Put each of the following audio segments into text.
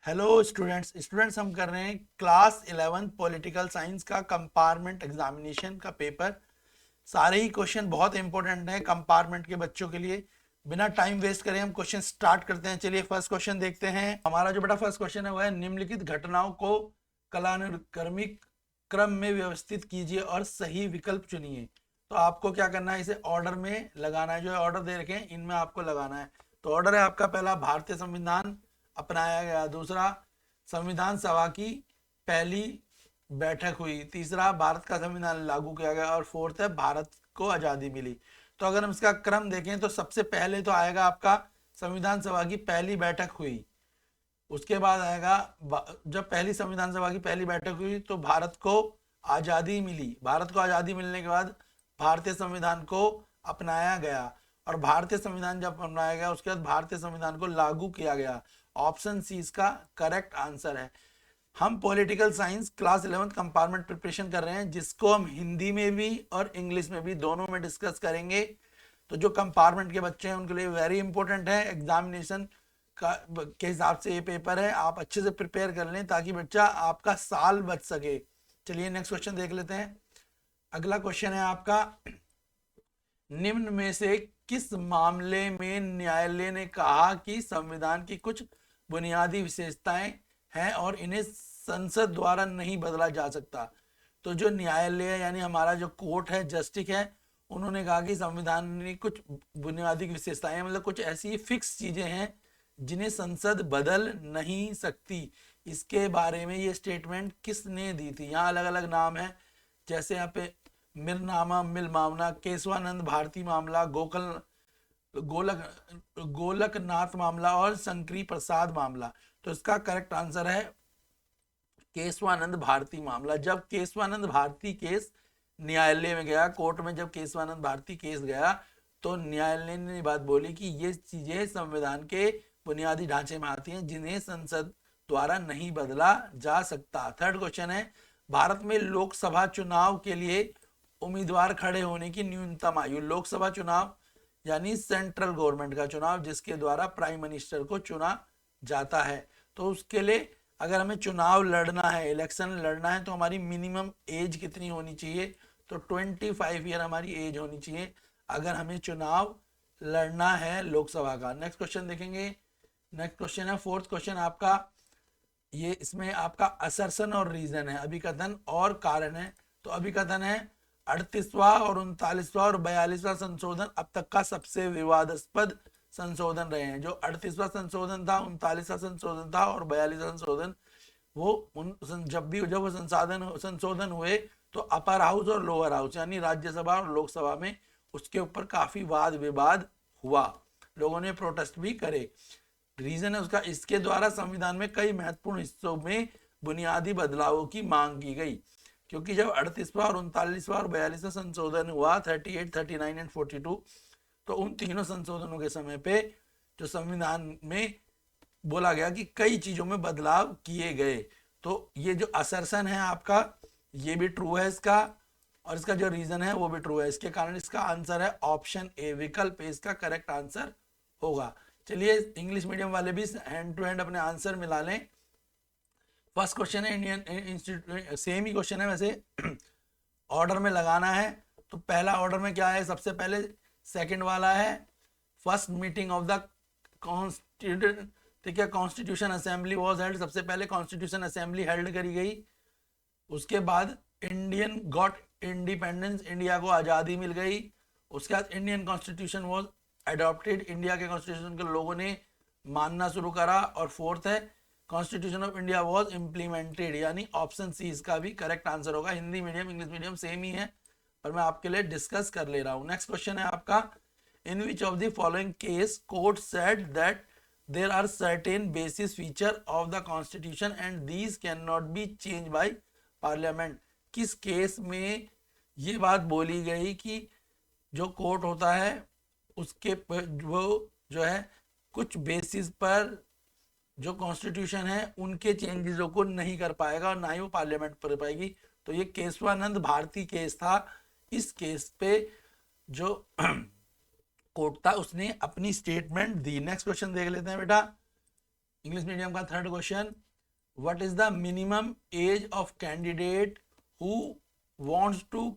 Hello students हम कर रहे हैं क्लास 11 पॉलिटिकल साइंस का कंपार्टमेंट एग्जामिनेशन का पेपर। सारे ही क्वेश्चन बहुत इंपॉर्टेंट हैं कंपार्टमेंट के बच्चों के लिए। बिना टाइम वेस्ट करें हम क्वेश्चन स्टार्ट करते हैं। चलिए फर्स्ट क्वेश्चन देखते हैं। हमारा जो बेटा फर्स्ट क्वेश्चन है वह है निम्नलिखित घटनाओं को कालानुक्रमिक क्रम में व्यवस्थित कीजिए और सही विकल्प चुनिए। तो आपको क्या करना है, इसे ऑर्डर में लगाना है। जो ऑर्डर दे रखे हैं इनमें आपको लगाना है। तो ऑर्डर है आपका, पहला भारतीय संविधान अपनाया गया, दूसरा संविधान सभा की पहली बैठक हुई, तीसरा भारत का संविधान लागू किया गया और फोर्थ है भारत को आज़ादी मिली। तो अगर हम इसका क्रम देखें तो सबसे पहले तो आएगा आपका संविधान सभा की पहली बैठक हुई। उसके बाद आएगा जब पहली संविधान सभा की पहली बैठक हुई तो भारत को आज़ादी मिली। भारत को आज़ादी मिलने के बाद भारतीय संविधान को अपनाया गया और भारतीय संविधान जब अपनाया गया उसके बाद भारतीय संविधान को लागू किया गया। ऑप्शन सी इसका करेक्ट आंसर है। हम political science class 11 compartment preparation कर रहे हैं, जिसको हम हिंदी में भी और इंग्लिश में भी दोनों में डिस्कस करेंगे। तो जो कंपार्टमेंट के बच्चे हैं उनके लिए वेरी इंपॉर्टेंट है। एग्जामिनेशन का के हिसाब से ये पेपर है, आप अच्छे से प्रिपेयर कर लें ताकि बच्चा आपका साल बच सके। चलिए नेक्स्ट क्वेश्चन देख लेते हैं। अगला क्वेश्चन है आपका, निम्न में से किस मामले में न्यायालय ने कहा कि संविधान की कुछ बुनियादी विशेषताएं हैं और इन्हें संसद द्वारा नहीं बदला जा सकता। तो जो न्यायालय यानी हमारा जो कोर्ट है, जस्टिस है, उन्होंने कहा कि संविधान में कुछ बुनियादी विशेषताएं, मतलब कुछ ऐसी फिक्स चीजें हैं जिन्हें संसद बदल नहीं सकती। इसके बारे में ये स्टेटमेंट किसने दी थी? यहाँ अलग अलग नाम है, जैसे यहाँ पे मिरनामा मिल मामला, केशवानंद भारती मामला, गोलक गोलकनाथ मामला और शंकरी प्रसाद मामला। तो इसका करेक्ट आंसर है केशवानंद भारती मामला। जब केशवानंद भारती केस न्यायालय में गया, कोर्ट में जब केशवानंद भारती केस गया तो न्यायालय ने बात बोली कि ये चीजें संविधान के बुनियादी ढांचे में आती हैं जिन्हें संसद द्वारा नहीं बदला जा सकता। थर्ड क्वेश्चन है, भारत में लोकसभा चुनाव के लिए उम्मीदवार खड़े होने की न्यूनतम आयु। लोकसभा चुनाव यानी सेंट्रल गवर्नमेंट का चुनाव जिसके द्वारा प्राइम मिनिस्टर को चुना जाता है। तो उसके लिए अगर हमें चुनाव लड़ना है, इलेक्शन लड़ना है, तो हमारी मिनिमम एज कितनी होनी चाहिए? तो 25 ईयर हमारी एज होनी चाहिए अगर हमें चुनाव लड़ना है लोकसभा का। नेक्स्ट क्वेश्चन देखेंगे। नेक्स्ट क्वेश्चन है फोर्थ क्वेश्चन आपका, ये इसमें आपका असर्शन और रीजन है, अभिकथन और कारण है। तो अभिकथन है 38वां और 39वां और 42वां संशोधन अब तक का सबसे विवादास्पद संशोधन रहे हैं। जो 38वां संशोधन था, 39वां संशोधन था और 42वां संशोधन, वो जब वो संशोधन हुए तो अपर हाउस और लोअर हाउस यानी राज्यसभा और लोकसभा में उसके ऊपर काफी वाद विवाद हुआ, लोगों ने प्रोटेस्ट भी करे। रीजन है उसका, इसके द्वारा संविधान में कई महत्वपूर्ण हिस्सों में बुनियादी बदलावों की मांग की गई। क्योंकि जब 38वां और 39वां और 42वां संशोधन हुआ, 38, 39 एंड 42, तो उन तीनों संशोधनों के समय पे जो संविधान में बोला गया कि कई चीजों में बदलाव किए गए। तो ये जो असर्शन है आपका, ये भी ट्रू है इसका, और इसका जो रीजन है वो भी ट्रू है। इसके कारण इसका आंसर है ऑप्शन ए, विकल्प ए इसका करेक्ट आंसर होगा। चलिए इंग्लिश मीडियम वाले भी हैंड टू हैंड अपने आंसर मिला लें। फर्स्ट क्वेश्चन है इंडियन इंस्टीट्यूट, सेम ही क्वेश्चन है वैसे, ऑर्डर में लगाना है। तो पहला ऑर्डर में क्या है, सबसे पहले सेकंड वाला है first meeting of the constitution, ठीक है, कॉन्स्टिट्यूशन असेंबली वॉज हेल्ड, सबसे पहले कॉन्स्टिट्यूशन असेंबली हेल्ड करी गई। उसके बाद इंडियन गॉट इंडिपेंडेंस, इंडिया को आज़ादी मिल गई। उसके बाद Indian constitution was adopted, India के कॉन्स्टिट्यूशन के लोगों ने मानना शुरू करा। और फोर्थ है constitution of India was implemented, यानी ऑप्शन सी इसका भी करेक्ट आंसर होगा। Hindi medium English medium same ही है, पर मैं आपके लिए डिस्कस कर ले रहा हूँ। नेक्स्ट क्वेश्चन है आपका, in which of the following case court said that there are certain basis feature of the constitution and these cannot be changed by parliament। किस केस में ये बात बोली गई कि जो कोर्ट होता है उसके वो जो है कुछ बेसिस पर जो कॉन्स्टिट्यूशन है उनके चेंजेस को नहीं कर पाएगा और ना ही वो पार्लियामेंट पर पाएगी। तो ये केशवानंद भारती केस था। इस केस पे जो कोर्ट था उसने अपनी स्टेटमेंट दी। नेक्स्ट क्वेश्चन देख लेते हैं बेटा। इंग्लिश मीडियम का third question, what is the minimum age of candidate who wants to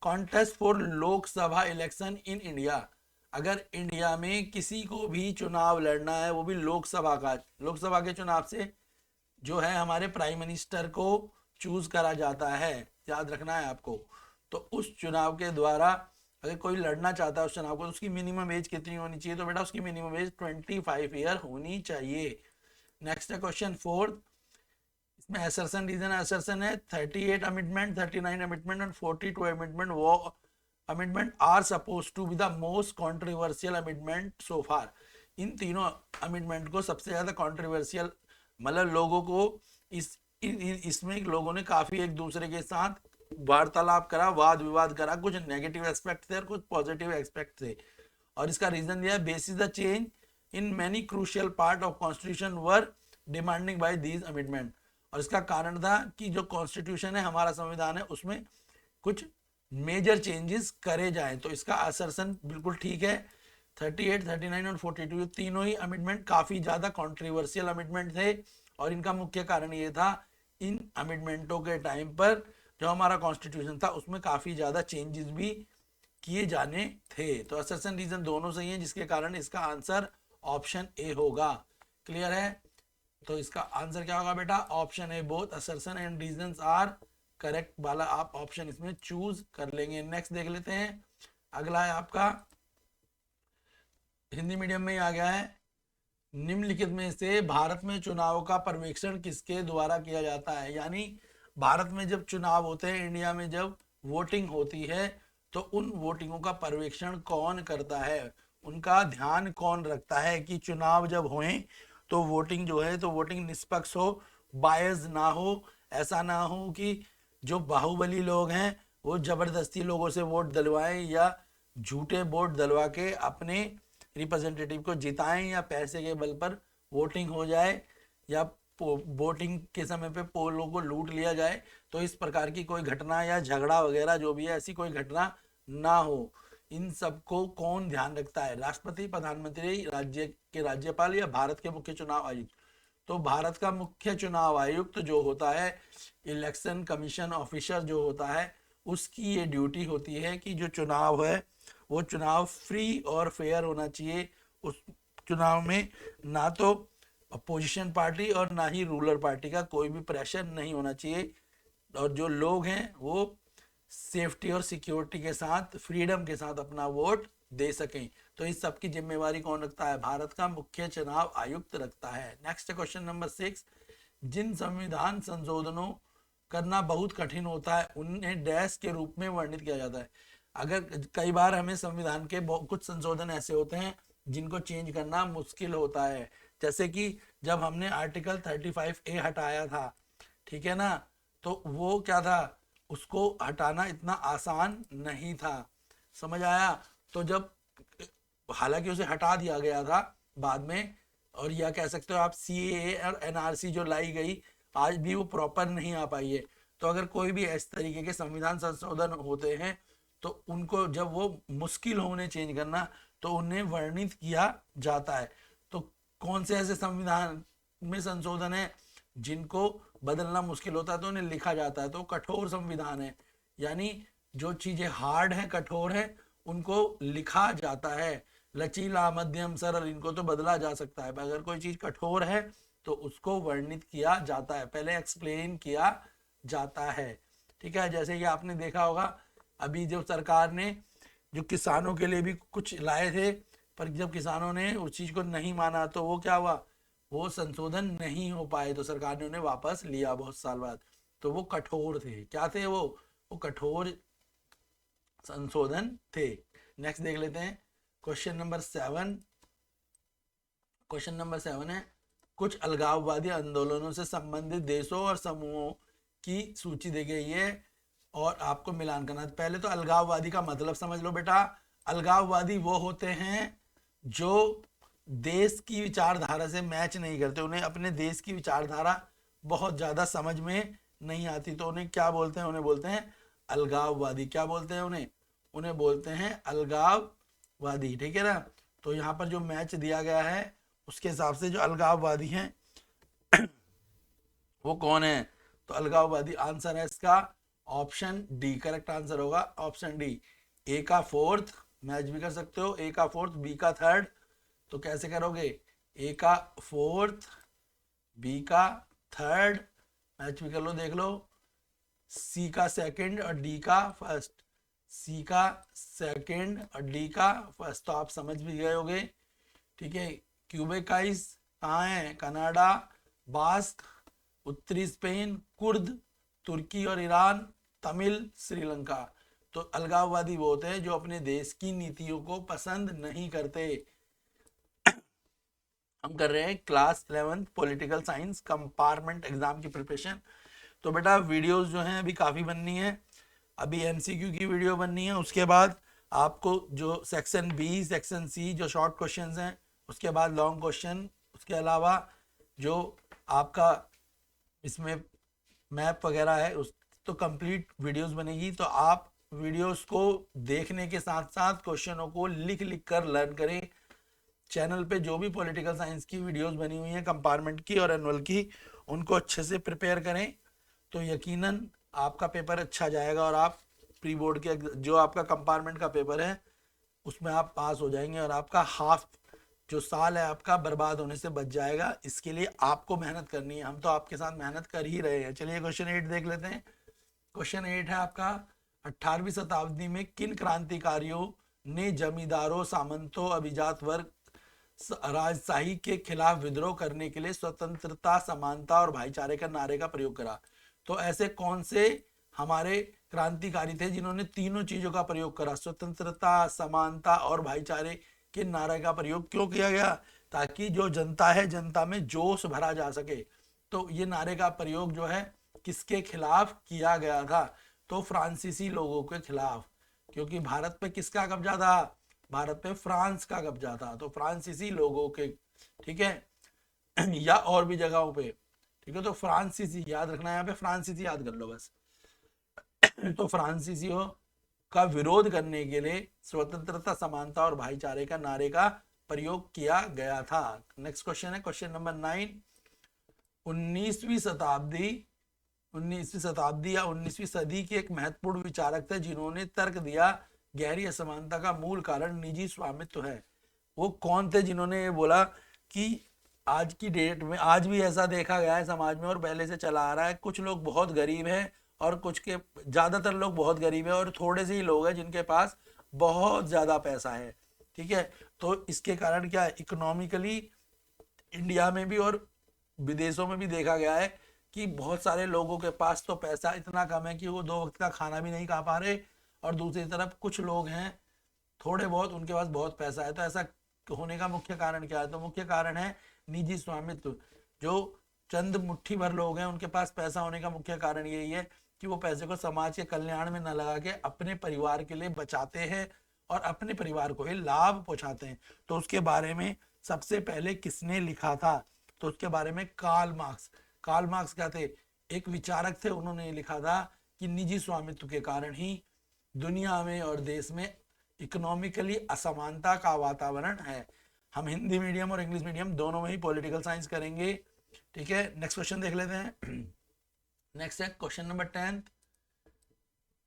contest for Lok Sabha election in India? अगर इंडिया में किसी को भी चुनाव लड़ना है, वो भी लोकसभा के चुनाव से जो है हमारे प्राइम मिनिस्टर को चूज करा जाता है, याद रखना है आपको। तो उस चुनाव के द्वारा अगर कोई लड़ना चाहता है उस चुनाव को, तो उसकी मिनिमम एज कितनी होनी चाहिए? तो बेटा उसकी मिनिमम एज 25 ईयर होनी चाहिए। नेक्स्ट है क्वेश्चन फोर्थ, इसमें असर्शन रीजन असर्शन है 38 अमेंडमेंट, 39 अमेंडमेंट एंड 42 अमेंडमेंट वो amendment are suppose to be the most controversial amendment so far. इन तीनों अमेंडमेंट को सबसे ज्यादा कॉन्ट्रोवर्शियल, मतलब लोगों को इसमें लोगों ने काफी एक दूसरे के साथ वार्तालाप करा, वाद विवाद करा, कुछ नेगेटिव एस्पेक्ट थे और कुछ पॉजिटिव एस्पेक्ट थे। और इसका रीजन दिया, basis the change in many crucial part of constitution were demanding by these amendment. और इसका कारण था कि जो कॉन्स्टिट्यूशन है, हमारा संविधान है, उसमें कुछ मेजर चेंजेस करे जाए। तो इसका असर्शन बिल्कुल ठीक है। 38, 39 और 42 तीनों ही अमेंडमेंट काफी ज्यादा कॉन्ट्रोवर्शियल अमेंडमेंट थे। और इनका मुख्य कारण ये था, इन अमेंडमेंटों के टाइम पर जो हमारा कॉन्स्टिट्यूशन था उसमें काफी ज्यादा चेंजेस भी किए जाने थे। तो असर्शन रीजन दोनों सही है, जिसके कारण इसका आंसर ऑप्शन ए होगा। क्लियर है? तो इसका आंसर क्या होगा बेटा? Option A, both assertion and reasons are correct वाला आप ऑप्शन इसमें चूज कर लेंगे। नेक्स्ट देख लेते हैं, अगला है आपका हिंदी मीडियम में ही आ गया है। निम्नलिखित में से भारत में चुनाव का पर्यवेक्षण किसके द्वारा किया जाता है? यानी भारत में जब चुनाव होते हैं, इंडिया में जब वोटिंग होती है, तो उन वोटिंगों का पर्यवेक्षण कौन करता है, उनका ध्यान कौन रखता है कि चुनाव जब होए तो वोटिंग जो है तो वोटिंग निष्पक्ष हो, बायस ना हो, ऐसा ना हो कि जो बाहुबली लोग हैं वो जबरदस्ती लोगों से वोट दिलवाएं या झूठे वोट दिलवा के अपने रिप्रेजेंटेटिव को जिताएं, या पैसे के बल पर वोटिंग हो जाए, या वोटिंग के समय पे पोलों को लूट लिया जाए। तो इस प्रकार की कोई घटना या झगड़ा वगैरह जो भी है, ऐसी कोई घटना ना हो। इन सबको कौन ध्यान रखता है? राष्ट्रपति, प्रधानमंत्री, राज्य के राज्यपाल, या भारत के मुख्य चुनाव आयुक्त? तो भारत का मुख्य चुनाव आयुक्त जो होता है, इलेक्शन कमीशन ऑफिसर जो होता है, उसकी ये ड्यूटी होती है कि जो चुनाव है वो चुनाव फ्री और फेयर होना चाहिए। उस चुनाव में ना तो अपोजिशन पार्टी और ना ही रूलर पार्टी का कोई भी प्रेशर नहीं होना चाहिए, और जो लोग हैं वो सेफ्टी और सिक्योरिटी के साथ, फ्रीडम के साथ अपना वोट दे सकें। तो इस सब की जिम्मेवारी कौन रखता है? भारत का मुख्य चुनाव आयुक्त रखता है। नेक्स्ट क्वेश्चन नंबर 6, जिन संविधान संशोधनों करना बहुत कठिन होता है उन्हें डैश के रूप में वर्णित किया जाता है। अगर कई बार हमें संविधान के कुछ संशोधन ऐसे होते हैं जिनको चेंज करना मुश्किल होता है, जैसे कि जब हमने आर्टिकल 35A हटाया था, ठीक है ना, तो वो क्या था, उसको हटाना इतना आसान नहीं था, समझ आया? तो जब, हालांकि उसे हटा दिया गया था बाद में, और या कह सकते हो आप CAA और NRC जो लाई गई, आज भी वो प्रॉपर नहीं आ पाई है। तो अगर कोई भी इस तरीके के संविधान संशोधन होते हैं तो उनको जब वो मुश्किल हो उन्हें चेंज करना, तो उन्हें वर्णित किया जाता है। तो कौन से ऐसे संविधान में संशोधन है जिनको बदलना मुश्किल होता है तो उन्हें लिखा जाता है? तो कठोर संविधान है, यानी जो चीजें हार्ड है, कठोर है, उनको लिखा जाता है। लचीला, मध्यम, सरल, इनको तो बदला जा सकता है, पर अगर कोई चीज कठोर है तो उसको वर्णित किया जाता है, पहले एक्सप्लेन किया जाता है। ठीक है, जैसे कि आपने देखा होगा अभी जो सरकार ने जो किसानों के लिए भी कुछ लाए थे, पर जब किसानों ने उस चीज को नहीं माना तो वो क्या हुआ, वो संशोधन नहीं हो पाए, तो सरकार ने उन्हें वापस लिया बहुत साल बाद। तो वो कठोर थे, क्या थे वो कठोर संशोधन थे। नेक्स्ट देख लेते हैं क्वेश्चन नंबर 7। क्वेश्चन नंबर 7 है, कुछ अलगाववादी आंदोलनों से संबंधित देशों और समूहों की सूची दी गई है और आपको मिलान करना। पहले तो अलगाववादी का मतलब समझ लो बेटा। अलगाववादी वो होते हैं जो देश की विचारधारा से मैच नहीं करते, उन्हें अपने देश की विचारधारा बहुत ज्यादा समझ में नहीं आती, तो उन्हें क्या बोलते हैं? उन्हें बोलते हैं अलगाववादी। क्या बोलते हैं उन्हें बोलते हैं अलगाववादी। ठीक है ना? तो यहाँ पर जो मैच दिया गया है उसके हिसाब से जो अलगाववादी हैं वो कौन है, तो अलगाववादी आंसर है इसका ऑप्शन डी, करेक्ट आंसर होगा ऑप्शन डी। ए का फोर्थ मैच भी कर सकते हो, ए का फोर्थ बी का थर्ड, तो कैसे करोगे, ए का फोर्थ बी का थर्ड मैच भी कर लो, देख लो, सी का सेकंड और डी का फर्स्ट, सी का सेकंड और डी का फर्स्ट, तो आप समझ भी गए होगे। ठीक है, क्यूबेकाइस कहाँ है, कनाडा, बास्क, उत्तरी स्पेन, कुर्द, तुर्की और ईरान, तमिल, श्रीलंका। तो अलगाववादी वो होते हैं जो अपने देश की नीतियों को पसंद नहीं करते। हम कर रहे हैं class 11 political science compartment exam की प्रिपरेशन। तो बेटा वीडियोस जो हैं अभी काफ़ी बननी है, अभी एमसीक्यू की वीडियो बननी है, उसके बाद आपको जो सेक्शन बी सेक्शन सी जो शॉर्ट क्वेश्चंस हैं, उसके बाद लॉन्ग क्वेश्चन, उसके अलावा जो आपका इसमें मैप वगैरह है उस तो कंप्लीट वीडियोस बनेगी। तो आप वीडियोस को देखने के साथ साथ क्वेश्चनों को लिख लिख कर लर्न करें। चैनल पे जो भी पॉलिटिकल साइंस की वीडियोस बनी हुई हैं कंपार्टमेंट की और एनुअल की, उनको अच्छे से प्रिपेयर करें, तो यकीनन आपका पेपर अच्छा जाएगा और आप प्री बोर्ड के जो आपका कंपार्टमेंट का पेपर है उसमें आप पास हो जाएंगे और आपका हाफ जो साल है आपका बर्बाद होने से बच जाएगा। इसके लिए आपको मेहनत करनी है, हम तो आपके साथ मेहनत कर ही रहे हैं। चलिए क्वेश्चन 8 देख लेते हैं। क्वेश्चन 8 है आपका, 18वीं शताब्दी में किन क्रांतिकारियों ने जमींदारों, सामंतों, अभिजात वर्ग, राजशाही के खिलाफ विद्रोह करने के लिए स्वतंत्रता, समानता और भाईचारे का नारे का प्रयोग करा। तो ऐसे कौन से हमारे क्रांतिकारी थे जिन्होंने तीनों चीजों का प्रयोग करा, स्वतंत्रता, समानता और भाईचारे के नारे का प्रयोग क्यों किया गया, ताकि जो जनता है जनता में जोश भरा जा सके। तो ये नारे का प्रयोग जो है किसके खिलाफ किया गया था, तो फ्रांसीसी लोगों के खिलाफ, क्योंकि भारत पे किसका कब्जा था, भारत पे फ्रांस का कब्जा था, तो फ्रांसीसी लोगों के, ठीक है या और भी जगहों पे, ठीक है, तो फ्रांसीसी याद रखना, यहाँ पे फ्रांसीसी याद कर लो बस तो फ्रांसीसियों का विरोध करने के लिए स्वतंत्रता, समानता और भाईचारे का नारे का प्रयोग किया गया था। नेक्स्ट क्वेश्चन है क्वेश्चन नंबर 9। 19वीं शताब्दी या 19वीं सदी के एक महत्वपूर्ण विचारक थे जिन्होंने तर्क दिया गहरी असमानता का मूल कारण निजी स्वामित्व है। वो कौन थे जिन्होंने ये बोला कि आज की डेट में, आज भी ऐसा देखा गया है समाज में और पहले से चला आ रहा है, कुछ लोग बहुत गरीब हैं और कुछ के, ज्यादातर लोग बहुत गरीब है और थोड़े से ही लोग हैं जिनके पास बहुत ज्यादा पैसा है। ठीक है, तो इसके कारण क्या है, इकोनॉमिकली इंडिया में भी और विदेशों में भी देखा गया है कि बहुत सारे लोगों के पास तो पैसा इतना कम है कि वो 2 वक्त का खाना भी नहीं खा पा रहे, और दूसरी तरफ कुछ लोग हैं थोड़े बहुत, उनके पास बहुत पैसा है। तो ऐसा होने का मुख्य कारण क्या है, तो मुख्य कारण है निजी स्वामित्व। जो चंद मुट्ठी भर लोग हैं उनके पास पैसा होने का मुख्य कारण यही है कि वो पैसे को समाज के कल्याण में न लगा के अपने परिवार के लिए बचाते हैं और अपने परिवार को ही लाभ पहुंचाते हैं। तो उसके बारे में सबसे पहले किसने लिखा था, तो उसके बारे में कार्ल मार्क्स। कार्ल मार्क्स क्या थे, एक विचारक थे, उन्होंने लिखा था कि निजी स्वामित्व के कारण ही दुनिया में और देश में इकोनॉमिकली असमानता का वातावरण है। हम हिंदी मीडियम और इंग्लिश मीडियम दोनों में ही पॉलिटिकल साइंस करेंगे। ठीक है, नेक्स्ट क्वेश्चन देख लेते हैं। नेक्स्ट है क्वेश्चन नंबर 10।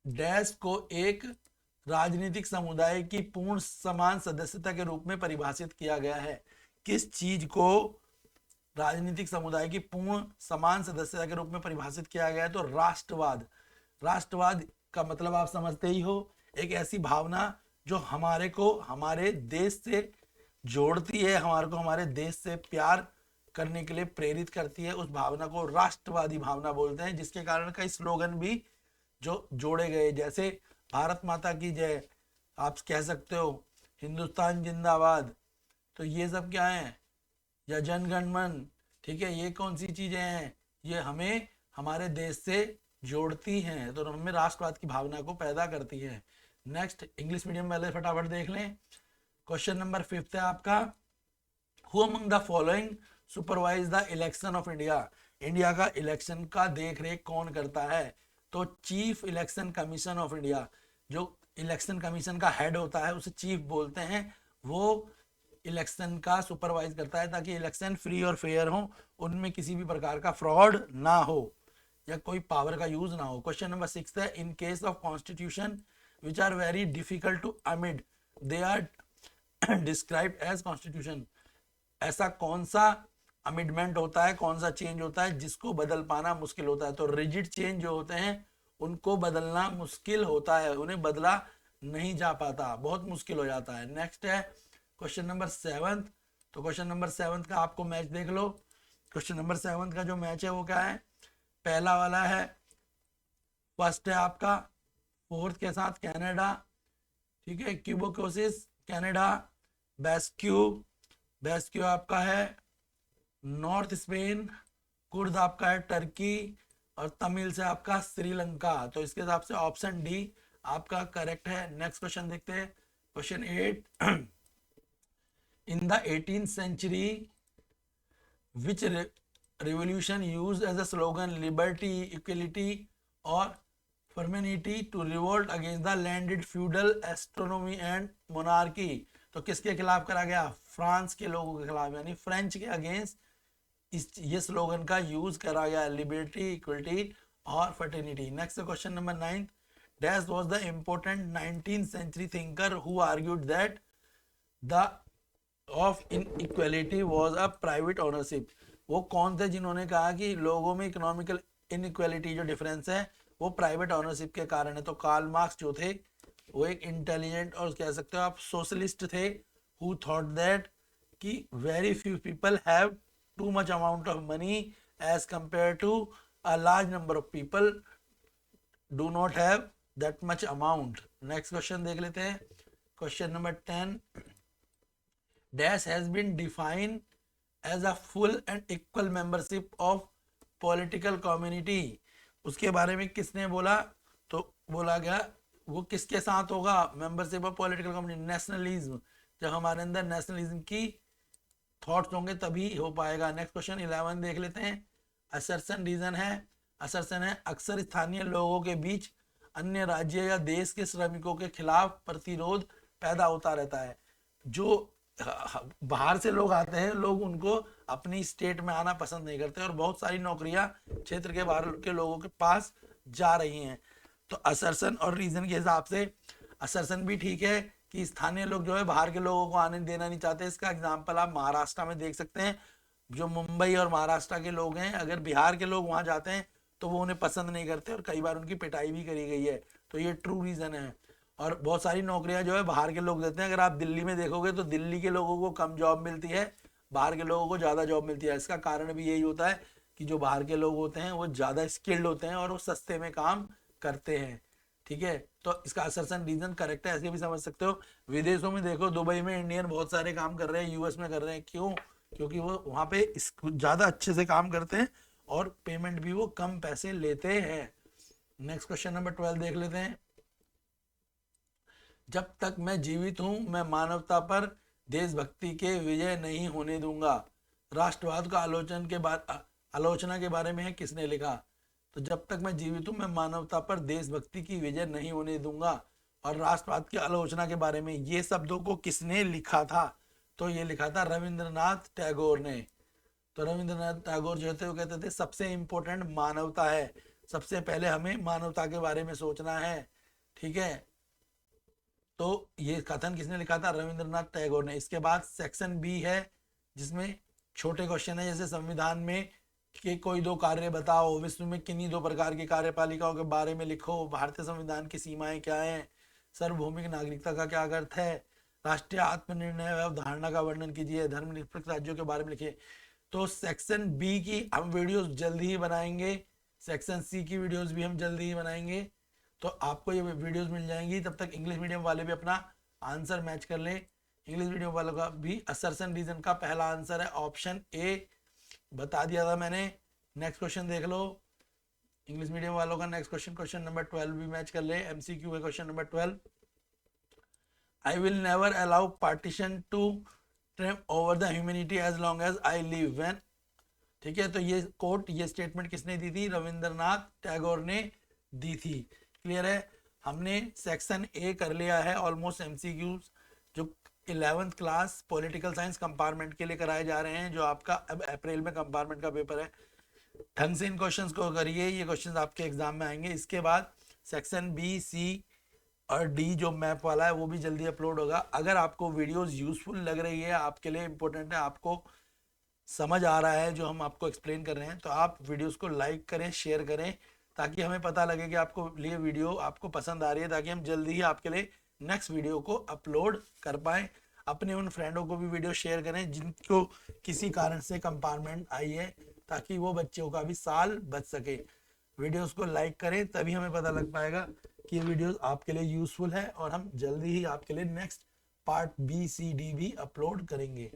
डैश को एक राजनीतिक समुदाय की पूर्ण समान सदस्यता के रूप में परिभाषित किया गया है। किस चीज को राजनीतिक समुदाय की पूर्ण समान सदस्यता के रूप में परिभाषित किया गया है, तो राष्ट्रवाद। राष्ट्रवाद का मतलब आप समझते ही हो, एक ऐसी भावना जो हमारे को हमारे देश से जोड़ती है, हमारे को हमारे देश से प्यार करने के लिए प्रेरित करती है, उस भावना को राष्ट्रवादी भावना बोलते हैं, जिसके कारण कई स्लोगन भी जो जोड़े गए, जैसे भारत माता की जय, आप कह सकते हो हिंदुस्तान जिंदाबाद, तो ये सब क्या है, या जन गण मन। ठीक है, ये कौन सी चीजें हैं, ये हमें हमारे देश से जोड़ती हैं, तो हमें राष्ट्रवाद की भावना को पैदा करती है। नेक्स्ट इंग्लिश मीडियम वाले फटाफट देख लें। क्वेश्चन नंबर 5 है आपका, who among the following supervise the election of India. India का इलेक्शन का देख रेख कौन करता है, तो chief election commission of India. जो इलेक्शन कमीशन का हेड होता है उसे चीफ बोलते हैं, वो इलेक्शन का सुपरवाइज करता है ताकि इलेक्शन फ्री और फेयर हो, उनमें किसी भी प्रकार का फ्रॉड ना हो या कोई पावर का यूज ना हो। क्वेश्चन नंबर 6 है, in case of constitution which are very difficult to amend they are described as constitution. ऐसा कौन सा अमिडमेंट होता है, कौन सा चेंज होता है जिसको बदल पाना मुश्किल होता है? तो रिजिड चेंज जो होते हैं उनको बदलना मुश्किल होता है, उन्हें बदला नहीं जा पाता, बहुत मुश्किल हो जाता है। नेक्स्ट है क्वेश्चन नंबर 7। तो क्वेश्चन नंबर 7 का आपको मैच देख लो। क्वेश्चन नंबर 7 का जो मैच है वो क्या है? पहला वाला है, फर्स्ट है आपका फोर्थ के साथ कनाडा, ठीक है, क्यूबोकोसिस कनाडा, बेस्क्यू, बेस्क्यू आपका है नॉर्थ स्पेन, कुर्द आपका है टर्की, और तमिल से आपका श्रीलंका। तो इसके हिसाब से ऑप्शन डी आपका करेक्ट है। नेक्स्ट क्वेश्चन देखते हैं, question 8। In the 18th century which revolution used as a slogan liberty, equality or fraternity to revolt against the landed feudal astronomy and monarchy? तो किसके खिलाफ करा गया? फ्रांस के लोगों के खिलाफ, यानी फ्रेंच के अगेंस्ट ये स्लोगन का यूज करा गया, लिबर्टी, इक्वलिटी और fraternity. Next question number 9, dash was the important 19th century thinker who argued that the of inequality was a private ownership? वो कौन थे जिन्होंने कहा कि लोगों में इकोनॉमिकल इनइक्वालिटी जो डिफरेंस है वो प्राइवेट ओनरशिप के कारण है? तो कार्ल मार्क्स जो थे वो एक इंटेलिजेंट और कह सकते हो आप सोशलिस्ट थे, हु थॉट दैट कि very few people have too much amount of money as compared to a large number of people do not have that much amount. Next question देख लेते हैं, question number 10, dash has been defined as a full and equal membership of political community। उसके बारे में किसने बोला? तो बोला गया वो किसके साथ होगा membership of political community? Nationalism, जब हमारे अंदर नेशनलिज्म की थॉट्स होंगे तभी हो पाएगा। नेक्स्ट क्वेश्चन 11 देख लेते हैं, असर्शन रीजन है, असर्शन है अक्सर स्थानीय लोगों के बीच अन्य राज्य या देश के श्रमिकों के खिलाफ प्रतिरोध पैदा होता रहता है। जो बाहर से लोग आते हैं, लोग उनको अपनी स्टेट में आना पसंद नहीं करते और बहुत सारी नौकरियां क्षेत्र के बाहर के लोगों के पास जा रही हैं। तो असर्शन और रीजन के हिसाब से असर्शन भी ठीक है कि स्थानीय लोग जो है बाहर के लोगों को आने देना नहीं चाहते। इसका एग्जाम्पल आप महाराष्ट्र में देख सकते हैं, जो मुंबई और महाराष्ट्र के लोग हैं, अगर बिहार के लोग वहां जाते हैं तो वो उन्हें पसंद नहीं करते और कई बार उनकी पिटाई भी करी गई है। तो ये ट्रू रीजन है। और बहुत सारी नौकरियां जो है बाहर के लोग देते हैं। अगर आप दिल्ली में देखोगे तो दिल्ली के लोगों को कम जॉब मिलती है, बाहर के लोगों को ज़्यादा जॉब मिलती है। इसका कारण भी यही होता है कि जो बाहर के लोग होते हैं वो ज़्यादा स्किल्ड होते हैं और वो सस्ते में काम करते हैं, ठीक है। तो इसका असर्शन रीजन करेक्ट है, ऐसे भी समझ सकते हो। विदेशों में देखो, दुबई में इंडियन बहुत सारे काम कर रहे हैं, यूएस में कर रहे हैं, क्यों? क्योंकि वो वहाँ पे ज़्यादा अच्छे से काम करते हैं और पेमेंट भी वो कम पैसे लेते हैं। नेक्स्ट क्वेश्चन नंबर 12 देख लेते हैं, जब तक मैं जीवित हूं मैं मानवता पर देशभक्ति के विजय नहीं होने दूंगा। राष्ट्रवाद का आलोचना के बारे में है, किसने लिखा? तो जब तक मैं जीवित हूं मैं मानवता पर देशभक्ति की विजय नहीं होने दूंगा। और राष्ट्रवाद की आलोचना के बारे में ये शब्दों को किसने लिखा था? तो ये लिखा था रविंद्रनाथ टैगोर ने। तो रविंद्रनाथ टैगोर जो थे वो कहते थे सबसे इंपॉर्टेंट मानवता है, सबसे पहले हमें मानवता के बारे में सोचना है, ठीक है। तो ये कथन किसने लिखा था? रविंद्रनाथ टैगोर ने। इसके बाद सेक्शन बी है जिसमें छोटे क्वेश्चन है, जैसे संविधान में के कोई दो कार्य बताओ, विश्व में किन्हीं दो प्रकार की कार्यपालिकाओं के बारे में लिखो, भारतीय संविधान की सीमाएं क्या हैं, सार्वभौमिक नागरिकता का क्या अर्थ है, राष्ट्रीय आत्मनिर्णय अवधारणा का वर्णन कीजिए, धर्मनिरपेक्ष राज्यों के बारे में लिखिए। तो सेक्शन बी की हम वीडियोस जल्दी ही बनाएंगे, सेक्शन सी की वीडियोस भी हम जल्दी ही बनाएंगे, तो आपको ये वीडियोस मिल जाएंगी। तब तक इंग्लिश मीडियम वाले भी अपना आंसर मैच कर लें। इंग्लिश मीडियम वालों का भी असर्शन रीजन का पहला आंसर है ऑप्शन ए, बता दिया था मैंने। नेक्स्ट क्वेश्चन देख लो इंग्लिश मीडियम वालों का। नेक्स्ट क्वेश्चन, क्वेश्चन नंबर 12 भी मैच कर ले, एमसीक्यू है question number 12। I will never allow partition to trim over the humanity as long as I live when, ठीक है। तो ये कोट, ये स्टेटमेंट किसने दी थी? रविंद्रनाथ टैगोर ने दी थी। क्लियर है? हमने सेक्शन ए कर लिया है ऑलमोस्ट एमसीक्यूज, जो 11th class political science compartment के लिए कराए जा रहे हैं, जो आपका अब अप्रैल में कंपार्टमेंट का पेपर है। ढंग से इन क्वेश्चंस को करिए, ये क्वेश्चंस आपके एग्जाम में आएंगे। इसके बाद सेक्शन बी, सी और डी जो मैप वाला है वो भी जल्दी अपलोड होगा। अगर आपको वीडियोस यूजफुल लग रही है, आपके लिए इंपॉर्टेंट है, आपको समझ आ रहा है जो हम आपको एक्सप्लेन कर रहे हैं, तो आप वीडियोस को लाइक करें, शेयर करें, ताकि हमें पता लगे कि आपको लिए वीडियो आपको पसंद आ रही है, ताकि हम जल्दी ही आपके लिए नेक्स्ट वीडियो को अपलोड कर पाएँ। अपने उन फ्रेंडों को भी वीडियो शेयर करें जिनको किसी कारण से कंपार्टमेंट आई है, ताकि वो बच्चों का भी साल बच सके। वीडियोस को लाइक करें, तभी हमें पता लग पाएगा कि ये वीडियोस आपके लिए यूज़फुल है, और हम जल्दी ही आपके लिए नेक्स्ट पार्ट बी, सी, डी भी अपलोड करेंगे।